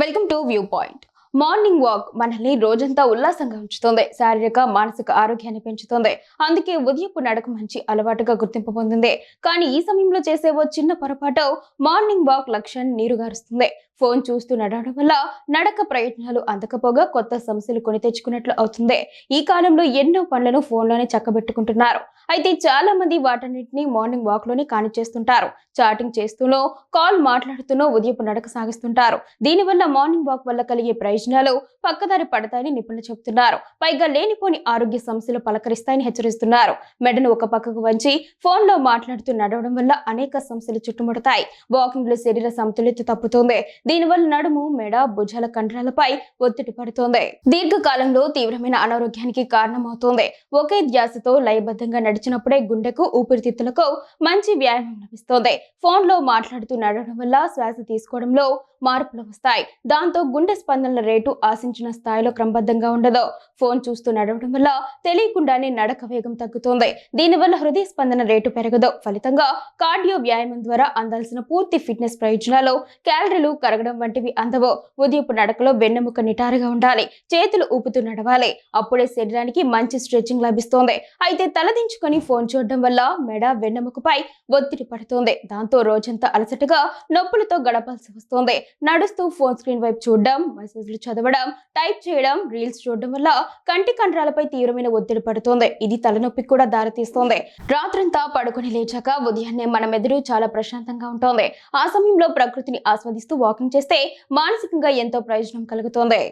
Welcome to view point. Morning walk మనల్ని రోజంతా ఉల్లాసంగా ఉంచుతుంది. శారీరక మానసిక ఆరోగ్యాన్ని పెంచుతుంది. అందుకే ఉదయపు నడక మంచి అలవాటుగా గుర్తింపు పొందింది. కానీ ఈ సమయంలో చేసే ఓ చిన్న పొరపాటు మార్నింగ్ వాక్ లక్ష్యాన్ని నీరుగారుస్తుంది. ఫోన్ చూస్తూ నడవడం వల్ల నడక ప్రయత్నాలు అందకపోగా కొత్త సమస్యలు కొని తెచ్చుకున్నట్లు అవుతుంది. ఈ కాలంలో ఎన్నో పనులను ఫోన్లోనే చక్కబెట్టుకుంటున్నారు. అయితే చాలా మంది వాటన్నిటిని మార్నింగ్ వాక్ లోనే కానిచేస్తుంటారు. చాటింగ్ చేస్తూనో కాల్ మాట్లాడుతూనో ఉదయపు నడక సాగిస్తుంటారు. దీనివల్ల మార్నింగ్ వాక్ వల్ల కలిగే ప్రయోజనాలు పక్కదారి పడతాయని నిపుణులు చెబుతున్నారు. పైగా లేనిపోని ఆరోగ్య సమస్యలు పలకరిస్తాయని హెచ్చరిస్తున్నారు. మెడను ఒక పక్కకు వంచి ఫోన్ లో మాట్లాడుతూ నడవడం వల్ల అనేక సమస్యలు చుట్టుముడతాయి. వాకింగ్ లో శరీర సమతుల్యత తప్పుతుంది. దీనివల్ల నడుము, మెడ, భుజాల కండరాలపై ఒత్తిడి పడుతోంది. దీర్ఘకాలంలో తీవ్రమైన అనారోగ్యానికి కారణమవుతోంది. ఒకే ధ్యాసతో లయబద్ధంగా నడిచినప్పుడే గుండెకు, ఊపిరితిత్తులకు మంచి వ్యాయామం లభిస్తోంది. ఫోన్ లో మాట్లాడుతూ నడవడం వల్ల శ్వాస తీసుకోవడంలో మార్పులు వస్తాయి. దాంతో గుండె స్పందనల రేటు ఆశించిన స్థాయిలో క్రమబద్ధంగా ఉండదు. ఫోన్ చూస్తూ నడవడం వల్ల తెలియకుండానే నడక వేగం తగ్గుతోంది. దీనివల్ల హృదయ స్పందన రేటు పెరగదు. ఫలితంగా కార్డియో వ్యాయామం ద్వారా అందాల్సిన పూర్తి ఫిట్నెస్ ప్రయోజనాలు, క్యాలరీలు కరగడం వంటివి అందవు. ఉదయపు నడకలో వెన్నెముక నిటారుగా ఉండాలి. చేతులు ఊపుతూ నడవాలి. అప్పుడే శరీరానికి మంచి స్ట్రెచింగ్ లభిస్తోంది. అయితే తలదించుకొని ఫోన్ చూడడం వల్ల మెడ, వెన్నెముకపై ఒత్తిడి పడుతోంది. దాంతో రోజంతా అలసటగా, నొప్పులతో గడపాల్సి వస్తోంది. నడుస్తూ ఫోన్ స్క్రీన్ వైపు చూడడం, మెసేజ్లు చదవడం, టైప్ చేయడం, రీల్స్ చూడడం వల్ల కంటి కండరాలపై తీవ్రమైన ఒత్తిడి పడుతోంది. ఇది తలనొప్పికి కూడా దారితీస్తోంది. రాత్రంతా పడుకొని లేచాక ఉదయాన్నే మన మెదడు చాలా ప్రశాంతంగా ఉంటుంది. ఆ సమయంలో ప్రకృతిని ఆస్వాదిస్తూ వాకింగ్ చేస్తే మానసికంగా ఎంతో ప్రయోజనం కలుగుతోంది.